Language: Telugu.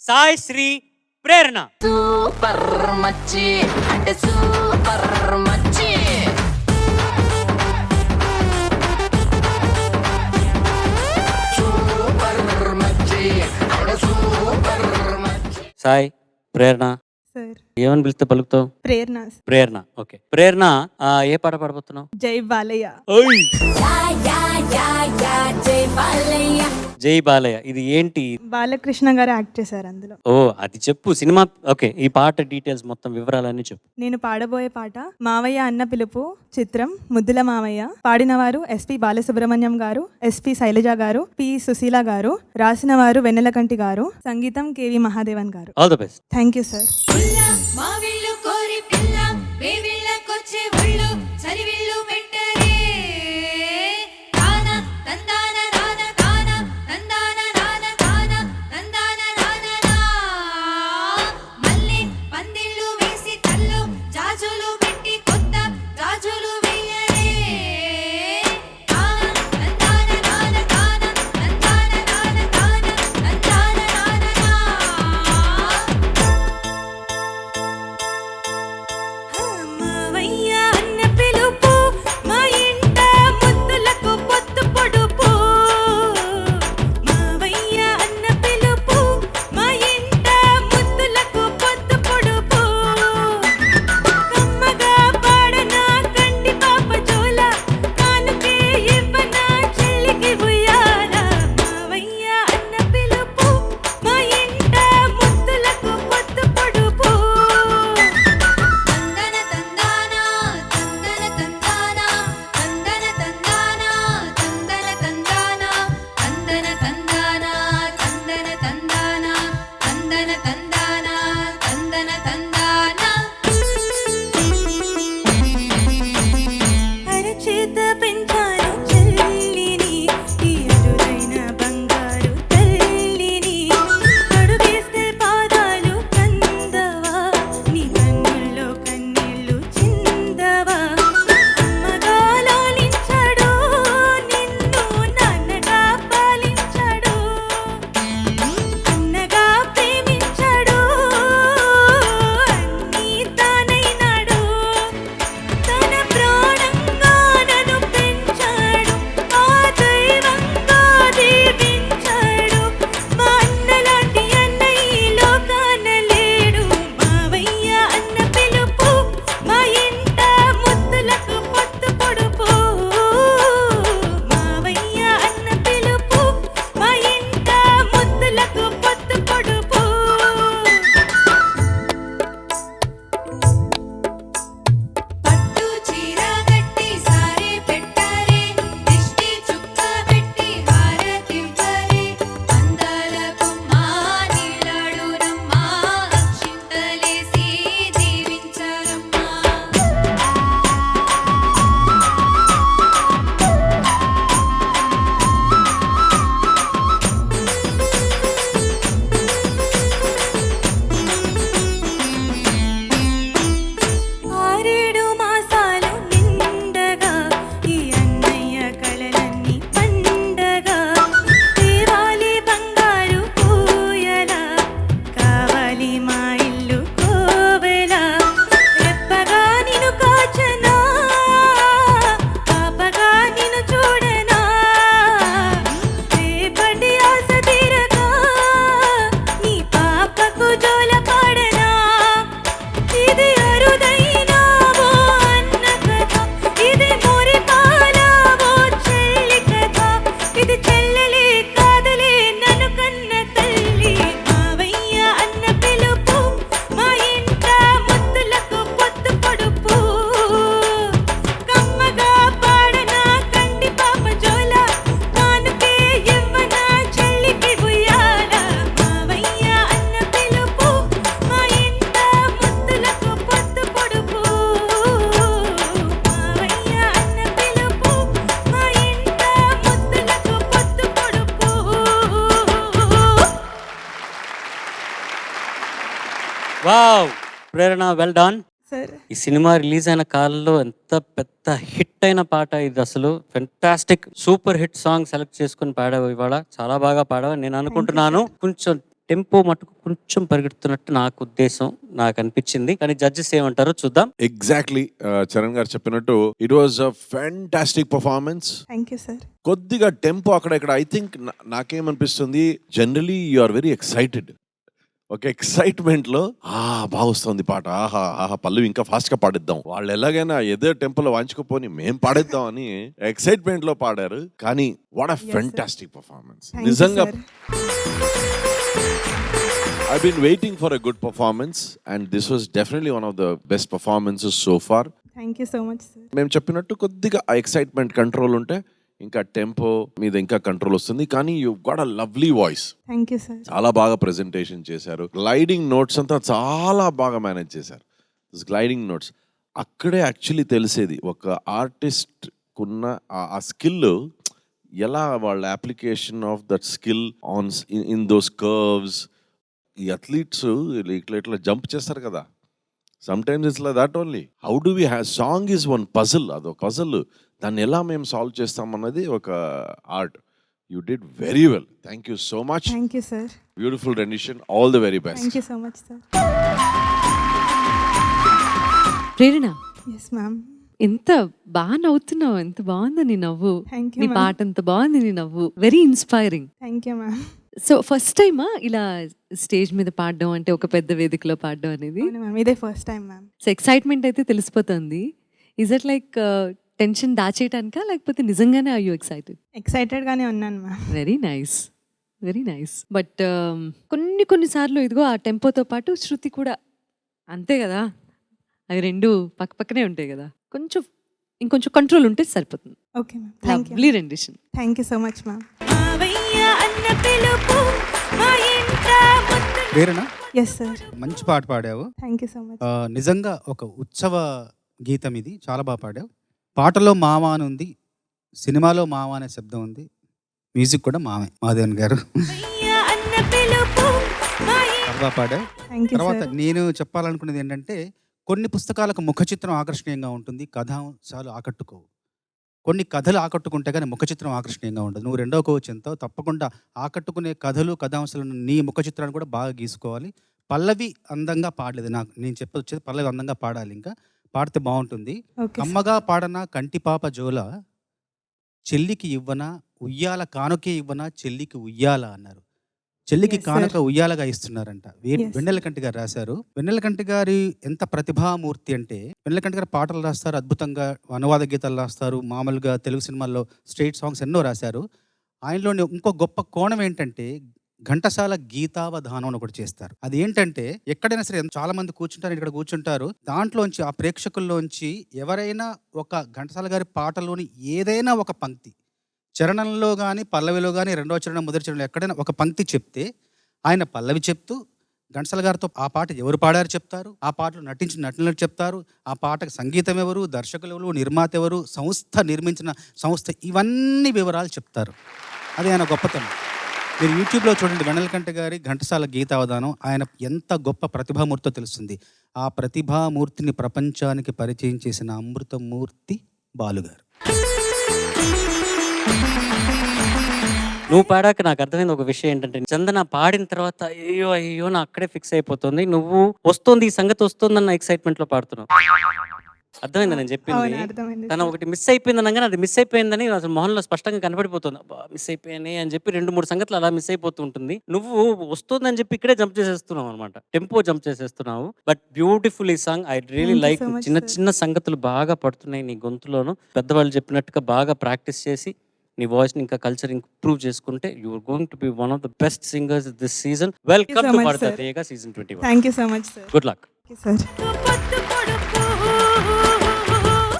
సాయి శ్రీ ప్రేరణ. సూపర్ మచ్చి అంటే సూపర్ మచ్చి. సూపర్ మచ్చి అంటే సూపర్ మచ్చి. సాయి ప్రేరణ సార్ ఏమని పిలిస్తే పలుకుతావు? ప్రేరణ. ప్రేరణ. ఓకే ప్రేరణ, ఏ పాట పాడబోతున్నావు? జై బాలయ్య. జై బాలయ్య. ఇది ఏంటి? బాలకృష్ణ గారు యాక్ట్ చేశారు అందులో. ఓ అది చెప్పు సినిమా. ఓకే ఈ పాట డీటెయిల్స్ మొత్తం వివరాలన్నీ చెప్పు. నేను పాడబోయే పాట మావయ్య అన్న పిలుపు చిత్రం ముద్దుల మావయ్య. పాడిన వారు ఎస్పి బాలసుబ్రహ్మణ్యం గారు, ఎస్పి శైలజ గారు, పి సుశీల గారు, రాసిన వారు వెన్నెలకంటి గారు, సంగీతం కేవి మహాదేవన్ గారు. All the best. Thank you sir. Wow Prerana, well done. Sir ఈ సినిమా రిలీజ్ అయిన కాలంలో ఎంత పెద్ద హిట్ అయిన పాట ఇది. అసలు fantastic super hit song select చేసుకుని పాడావు. ఇవాళ చాలా బాగా పాడావు నేను అనుకుంటున్నాను. కొంచెం టెంపో మటుకు కొంచెం పరిగెడుతున్నట్టు నాకు ఉద్దేశం, నాకు అనిపించింది. కానీ జడ్జెస్ ఏమంటారో చూద్దాం. ఎగ్జాక్ట్లీ చరణ్ గారు చెప్పినట్టు it was a fantastic performance. Thank you sir. కొద్దిగా టెంపో అక్కడ ఇక్కడ ఐ థింక్ నాకేమనిపిస్తుంది, generally you are very excited. ఒక ఎక్సైట్మెంట్ లో బాగా వస్తుంది పాట, ఆహా పల్లవి ఇంకా ఫాస్ట్ గా పాడిద్దాం, వాళ్ళు ఎలాగైనా ఏదో టెంపోలో వాంచుకోపోని మేం పాడేద్దాం అని ఎక్సైట్మెంట్ లో పాడారు. కానీ వాట్ అ ఫ్యాంటాస్టిక్ పర్ఫార్మెన్స్. నిజంగా I've been waiting for a good performance and this was definitely one of the best performances so far. Thank you so much sir. మేము చెప్పినట్టు కొద్దిగా ఆ ఎక్సైట్మెంట్ కంట్రోల్ ఉంటే ఇంకా టెంపో మీద ఇంకా కంట్రోల్ వస్తుంది. కానీ you got a lovely voice. Thank you sir. చాలా బాగా ప్రెజెంటేషన్ చేశారు. గ్లైడింగ్ నోట్స్ అంతా చాలా బాగా మేనేజ్ చేశారు. గ్లైడింగ్ నోట్స్ అక్కడే యాక్చువల్లీ తెలిసేది ఒక ఆర్టిస్ట్ కున్న ఆ స్కిల్, ఎలా వాళ్ళ application of that skill on in those curves. ఈ అథ్లీట్స్ ఇట్లా జంప్ చేస్తారు కదా, sometimes it's like that only. How do we have song is one puzzle, అదొక పజిల్. దాన్ని ఎలా మేము సాల్వ్ చేస్తామన్నది ఒక art. You did very well. Thank you so much. Thank you sir. Beautiful rendition. All the very best. Thank you so much sir. Prerana, yes ma'am. ఎంత బాగా నవ్వుతున్నావు, ఎంత బాగుంది నీ నవ్వు. థ్యాంక్ నీ యూ పాట ఎంత బాగుంది, నీ నవ్వు very inspiring. Thank you ma'am. So first టైమా ఇలా స్టేజ్ మీద పాడడం, అంటే ఒక పెద్ద వేదికలో పాడడం అనేది? అవును మ్యామ్, ఇదే first time ma'am. So excitement అయితే తెలిసిపోతుంది. ఈజ్ ఇట్ లైక్ టెన్షన్ దాచేయటానికా, లేకపోతే నిజంగానే ఆర్ యూ ఎక్సైటెడ్? ఎక్సైటెడ్గానే ఉన్నాను ma'am. Very nice, very nice. But కొన్నిసార్లు ఇదిగో ఆ టెంపోతో పాటు శృతి కూడా అంతే కదా, అవి రెండు పక్కనే ఉంటాయి కదా, ఇంకొంచెం కంట్రోల్ ఉంటే సరిపోతుంది. Okay ma'am. Thank you. Lovely rendition. Thank you so much ma'am. Prerana, yes sir. మంచి పాట పాడావు. Thank you so much. నిజంగా ఒక ఉత్సవ గీతం ఇది. చాలా బాగా పాడావు. పాటలో మామ అని ఉంది, సినిమాలో మామ అనే శబ్దం ఉంది, మ్యూజిక్ కూడా మామే, మాధవన్ గారు. చాలా బాగా పాడావు. థ్యాంక్ యూ తర్వాత సార్. నేను చెప్పాలనుకునేది ఏంటంటే, కొన్ని పుస్తకాలకు ముఖ చిత్రం ఆకర్షణీయంగా ఉంటుంది, కథాంశాలు ఆకట్టుకోవు. కొన్ని కథలు ఆకట్టుకుంటే కానీ ముఖ చిత్రం ఆకర్షణీయంగా ఉండదు. నువ్వు రెండో కోవచ్చుతో తప్పకుండా ఆకట్టుకునే కథలు కథాంశాలను నీ ముఖ చిత్రాన్ని కూడా బాగా గీసుకోవాలి. పల్లవి అందంగా పాడలేదు, నేను చెప్పొచ్చేది పల్లవి అందంగా పాడాలి, ఇంకా పాడితే బాగుంటుంది. Okay sir. కమ్మగా పాడన కంటిపాప జోల, చెల్లికి ఇవ్వన ఉయ్యాల కానుకే ఇవ్వన చెల్లికి ఉయ్యాల అన్నారు. చెల్లికి Yes, కానుక sir. ఉయ్యాలగా ఇస్తున్నారంట. Yes. వెన్నెలకంటి గారు రాశారు. వెన్నెలకంటి గారి ఎంత ప్రతిభామూర్తి అంటే, వెన్నెలకంటి గారు పాటలు రాస్తారు, అద్భుతంగా అనువాద గీతాలు రాస్తారు, మామూలుగా తెలుగు సినిమాల్లో స్ట్రైట్ సాంగ్స్ ఎన్నో రాశారు. ఆయనలోని ఇంకో గొప్ప కోణం ఏంటంటే, ఘంటసాల గీతావధానం అని ఒకటి చేస్తారు. అది ఏంటంటే, ఎక్కడైనా సరే చాలా మంది కూర్చుంటారు, ఇక్కడ కూర్చుంటారు, దాంట్లోంచి ఆ ప్రేక్షకుల్లోంచి ఎవరైనా ఒక ఘంటసాల గారి పాటలోని ఏదైనా ఒక పంక్తి, చరణంలో కానీ పల్లవిలో కానీ రెండో చరణం మొదటి చరణంలో ఎక్కడైనా ఒక పంక్తి చెప్తే, ఆయన పల్లవి చెప్తూ ఘంటసాల గారితో ఆ పాట ఎవరు పాడారు చెప్తారు, ఆ పాటలో నటించిన నటులను చెప్తారు, ఆ పాటకు సంగీతం ఎవరు, దర్శకులు ఎవరు, నిర్మాత ఎవరు, నిర్మించిన సంస్థ, ఇవన్నీ వివరాలు చెప్తారు. అది ఆయన గొప్పతనం. మీరు యూట్యూబ్లో చూడండి, వెన్నెలకంటి గారి ఘంటసాల గీతావధానం. ఆయన ఎంత గొప్ప ప్రతిభామూర్తితో తెలుస్తుంది. ఆ ప్రతిభామూర్తిని ప్రపంచానికి పరిచయం చేసిన అమృతమూర్తి బాలుగారు. నువ్వు పాడాక నాకు అర్థమైంది ఒక విషయం ఏంటంటే, చందన పాడిన తర్వాత అయ్యో నా అక్కడే ఫిక్స్ అయిపోతుంది, నువ్వు వస్తుంది ఈ సంగతి వస్తుందన్న ఎక్సైట్మెంట్ లో పాడుతున్నావు. అర్థమైందా నేను చెప్పింది? అవును, అర్థమైంది తను సార్. ఒకటి మిస్ అయిపోయింది అనగానే అది మిస్ అయిపోయిందని అసలు మొహంలో స్పష్టంగా కనపడిపోతుంది. అబ్బా మిస్ అయిపోయానే అని చెప్పి 2-3 సంగతులు అలా మిస్ అయిపోతూ ఉంటుంది. నువ్వు వస్తుందని చెప్పి ఇక్కడే జంప్ చేసేస్తున్నావు అనమాట, టెంపో జంప్ చేసేస్తున్నావు. బట్ బ్యూటిఫుల్ ఈ song, I really Thank you like. so much, చిన్న sir. చిన్న సంగతులు బాగా పడుతున్నాయి నీ గొంతులోను. పెద్దవాళ్ళు చెప్పినట్టుగా బాగా ప్రాక్టీస్ చేసి నీ వాయిస్ ని ఇంకా కల్చర్ ఇంప్రూవ్ చేసుకుంటే you are going to be one of the best singers this season. Welcome so to much, Bharat sir. తీయగా season 21. Thank you so much sir. Good luck. Sir.